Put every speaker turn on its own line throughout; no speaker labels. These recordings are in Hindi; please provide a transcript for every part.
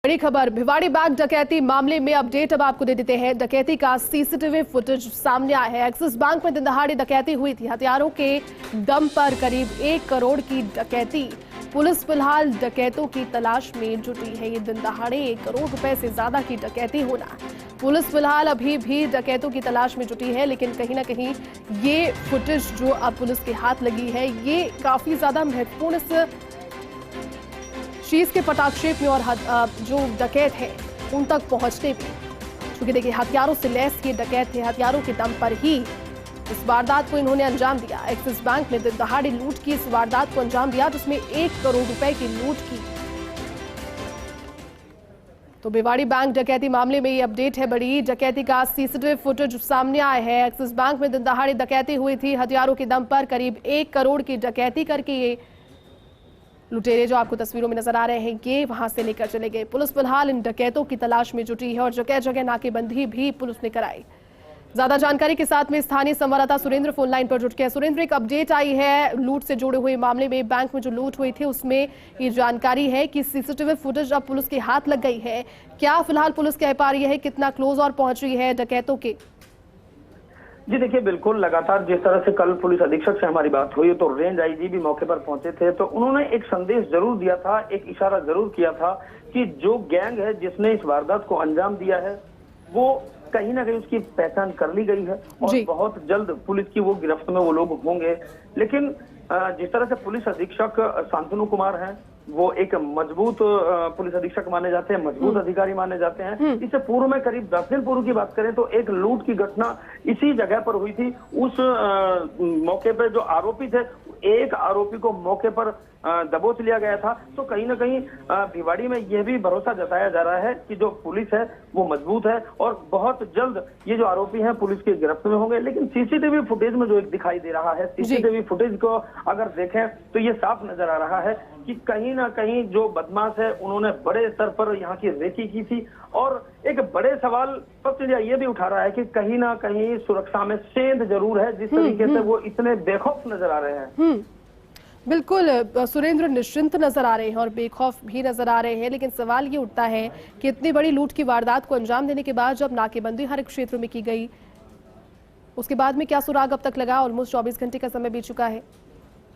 बड़ी खबर भिवाड़ी बैंक डकैती मामले में अपडेट अब आपको दे देते हैं। डकैती का सीसीटीवी फुटेज सामने आया है। एक्सिस बैंक में दिन दहाड़े डकैती हुई थी। हथियारों के दम पर करीब 1 करोड़ की डकैती। पुलिस फिलहाल डकैतों की तलाश में जुटी है। ये दिन दहाड़े 1 करोड़ रुपए से ज्यादा की डकैती होना। पुलिस फिलहाल अभी भी डकैतों की तलाश में जुटी है, लेकिन कहीं ना कहीं ये फुटेज जो अब पुलिस के हाथ लगी है ये काफी ज्यादा महत्वपूर्ण इस चीज के पटाक्षेप में और जो डकैत है उन तक पहुंचने में, क्योंकि देखिए हथियारों से लैस ये डकैत थे। हथियारों के दम पर ही इस वारदात को इन्होंने अंजाम दिया। एक्सिस बैंक में दिन दहाड़े लूट की इस वारदात को अंजाम दिया, जिसमें 1 करोड़ रुपए की लूट की। तो भिवाड़ी बैंक डकैती मामले में ये अपडेट है। बड़ी डकैती का सीसीटीवी फुटेज सामने आया है। एक्सिस बैंक में दिन दहाड़े डकैती हुई थी। हथियारों के दम पर करीब 1 करोड़ की डकैती करके ये लुटेरे जो आपको तस्वीरों में नजर आ रहे हैं ये वहां से लेकर चले गए। पुलिस फिलहाल इन डकैतों की तलाश में जुटी है और जगह जगह नाकेबंदी भी पुलिस ने कराई। ज्यादा जानकारी के साथ में स्थानीय संवाददाता सुरेंद्र फोन लाइन पर जुट गए। सुरेंद्र, एक अपडेट आई है लूट से जुड़े हुए मामले में। बैंक में जो लूट हुई थी उसमें ये जानकारी है कि सीसीटीवी फुटेज अब पुलिस के हाथ लग गई है। क्या फिलहाल पुलिस कह पा रही है, कितना क्लोज और पहुंच रही है डकैतों के?
जी देखिए, बिल्कुल लगातार जिस तरह से कल पुलिस अधीक्षक से हमारी बात हुई तो रेंज आईजी भी मौके पर पहुंचे थे, तो उन्होंने एक संदेश जरूर दिया था, एक इशारा जरूर किया था कि जो गैंग है जिसने इस वारदात को अंजाम दिया है वो कहीं ना कहीं उसकी पहचान कर ली गई है और बहुत जल्द पुलिस की वो गिरफ्त में वो लोग होंगे। लेकिन जिस तरह से पुलिस अधीक्षक शांतनु कुमार हैं, वो एक मजबूत पुलिस अधीक्षक माने जाते हैं, मजबूत अधिकारी माने जाते हैं। इससे पूर्व में करीब 10 दिन पूर्व की बात करें तो एक लूट की घटना इसी जगह पर हुई थी। उस मौके पर जो आरोपी थे, एक आरोपी को मौके पर दबोच लिया गया था। तो कहीं ना कहीं भिवाड़ी में यह भी भरोसा जताया जा रहा है कि जो पुलिस है वो मजबूत है और बहुत जल्द ये जो आरोपी हैं पुलिस की गिरफ्त में होंगे। लेकिन सीसीटीवी फुटेज में जो एक दिखाई दे रहा है, सीसीटीवी फुटेज को अगर देखें तो ये साफ नजर आ रहा है कि कहीं ना कहीं जो बदमाश है उन्होंने बड़े स्तर पर यहाँ की रेकी की थी। और एक बड़े सवाल सबसे ये भी उठा रहा है कि कहीं ना कहीं सुरक्षा में सेंध जरूर है, जिस तरीके से वो इतने बेखौफ नजर आ रहे हैं।
बिल्कुल सुरेंद्र, निश्चिंत नजर आ रहे हैं और बेखौफ भी नजर आ रहे हैं। लेकिन सवाल ये उठता है कि इतनी बड़ी लूट की वारदात को अंजाम देने के बाद जब नाकेबंदी हर एक क्षेत्र में की गई, उसके बाद में क्या सुराग अब तक लगा? ऑलमोस्ट 24 घंटे का समय बीत चुका है।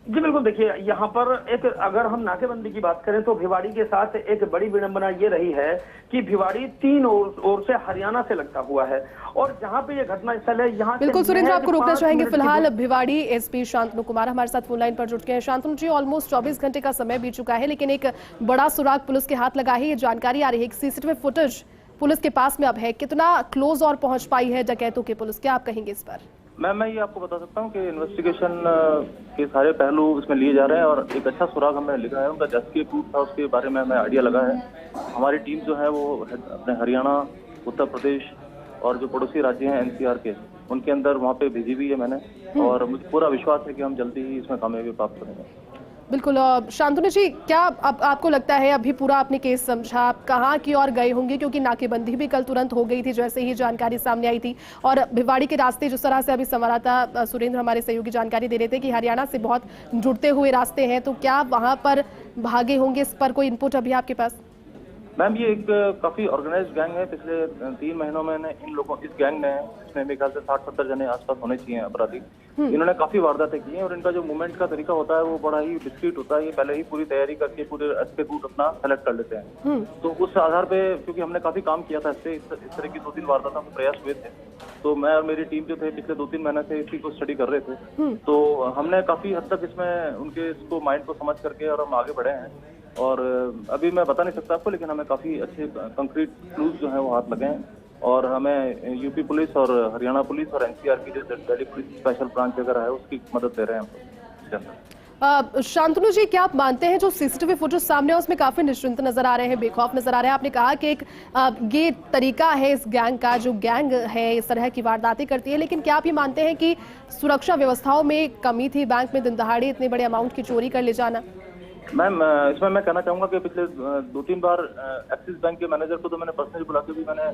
जी बिल्कुल, देखिए यहाँ पर एक अगर हम नाकेबंदी की बात करें तो भिवाड़ी के साथ एक बड़ी विडंबना ये रही है कि भिवाड़ी 3 ओर से हरियाणा से लगता हुआ है और जहाँ पे ये घटना स्थल है यहाँ
बिल्कुल सुरेंद्र, आपको रोकना चाहेंगे। फिलहाल भिवाड़ी एसपी शांतनु कुमार हमारे साथ फोन लाइन पर जुट गए हैं। शांतनु जी, ऑलमोस्ट 24 घंटे का समय बीत चुका है, लेकिन एक बड़ा सुराग पुलिस के हाथ लगा है। ये जानकारी आ रही है कि सीसीटीवी फुटेज पुलिस के पास में अब है। कितना क्लोज और पहुंच पाई है डकैतों की पुलिस, क्या आप कहेंगे इस पर?
मैम, मैं ये आपको बता सकता हूँ कि इन्वेस्टिगेशन के सारे पहलू इसमें लिए जा रहे हैं और एक अच्छा सुराग हमने लिखा है। उनका जस्टिस प्रूफ था, उसके बारे में हमें आइडिया लगा है। हमारी टीम जो है वो अपने हरियाणा, उत्तर प्रदेश और जो पड़ोसी राज्य हैं एनसीआर के, उनके अंदर वहाँ पे भेजी हुई है मैंने, और मुझे पूरा विश्वास है कि हम जल्दी ही इसमें कामयाबी प्राप्त करेंगे।
बिल्कुल। शांतनु जी, क्या आपको लगता है अभी पूरा आपने केस समझा, आप कहाँ की ओर गए होंगे? क्योंकि नाकेबंदी भी कल तुरंत हो गई थी जैसे ही जानकारी सामने आई थी, और भिवाड़ी के रास्ते जिस तरह से अभी संवाददाता सुरेंद्र हमारे सहयोगी जानकारी दे रहे थे कि हरियाणा से बहुत जुड़ते हुए रास्ते हैं, तो क्या वहाँ पर भागे होंगे? इस पर कोई इनपुट अभी आपके पास?
मैम, ये एक काफी ऑर्गेनाइज्ड गैंग है। पिछले 3 महीनों में इन लोगों इस गैंग ने, इसमें मेरे ख्याल से 60-70 जने आसपास होने चाहिए अपराधी, इन्होंने काफी वारदातें की हैं और इनका जो मूवमेंट का तरीका होता है वो बड़ा ही डिस्क्रीट होता है। ये पहले ही पूरी तैयारी करके पूरे एस्केप रूट अपना सेलेक्ट कर लेते हैं। तो उस आधार पे, क्योंकि हमने काफी काम किया था इस तरह की 2-3 वारदातों के प्रयास हुए थे, तो मैं और मेरी टीम जो थे पिछले 2-3 महीने से इसी को स्टडी कर रहे थे। तो हमने काफी हद तक इसमें उनके इसको माइंड को समझ करके और हम आगे बढ़े हैं। और अभी मैं बता नहीं सकता आपको, लेकिन हमें काफी अच्छे कंक्रीट क्लूज जो है वो हाथ लगे हैं और हमें यूपी पुलिस और हरियाणा पुलिस और एनसीआर की जो दिल्ली पुलिस स्पेशल ब्रांच वगैरह है उसकी मदद ले रहे हैं।
शांतनु जी, क्या आप मानते हैं जो सीसीटीवी फुटेज सामने है उसमें काफी निश्चिंत नजर आ रहे हैं, बेखौफ नजर आ रहे हैं? आपने कहा कि एक ये तरीका है इस गैंग का, जो गैंग है इस तरह की वारदातें करती है, लेकिन क्या आप ये मानते हैं कि सुरक्षा व्यवस्थाओं में कमी थी बैंक में दिन दहाड़े इतने बड़े अमाउंट की चोरी कर ले जाना?
मैम, इसमें मैं कहना चाहूंगा कि पिछले 2-3 बार एक्सिस बैंक के मैनेजर को तो मैंने पर्सनली बुला के भी मैंने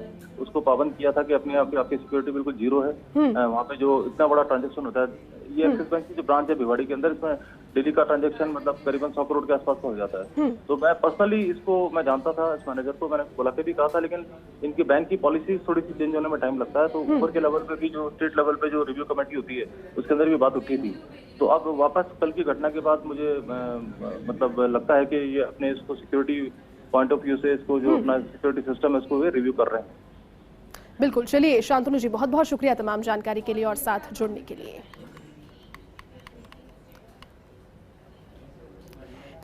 उसको पाबंद किया था कि अपने आप की आपकी सिक्योरिटी बिल्कुल जीरो है। वहाँ पे जो इतना बड़ा ट्रांजैक्शन होता है, ये एक्सिस बैंक की जो ब्रांच है भिवाड़ी के अंदर, इसमें डेली का ट्रांजैक्शन मतलब करीबन 100 करोड़ के आसपास का हो जाता है। तो मैं पर्सनली इसको मैं जानता था, इस मैनेजर को मैंने बुला के भी कहा था, लेकिन इनकी बैंक की पॉलिसी थोड़ी सी चेंज होने में टाइम लगता है। तो ऊपर के लेवल पे भी जो स्टेट लेवल पे जो रिव्यू कमेटी होती है उसके अंदर भी बात उठी थी। तो अब वापस कल की घटना के बाद मुझे मतलब लगता है कि ये अपने इसको सिक्योरिटी पॉइंट ऑफ व्यू से इसको जो अपना सिक्योरिटी सिस्टम है इसको रिव्यू कर रहे हैं।
बिल्कुल, चलिए शांतनु जी, बहुत बहुत शुक्रिया तमाम जानकारी के लिए और साथ जुड़ने के लिए।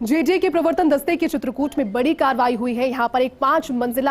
जेजे के प्रवर्तन दस्ते के चित्रकूट में बड़ी कार्रवाई हुई है। यहां पर एक 5 मंजिला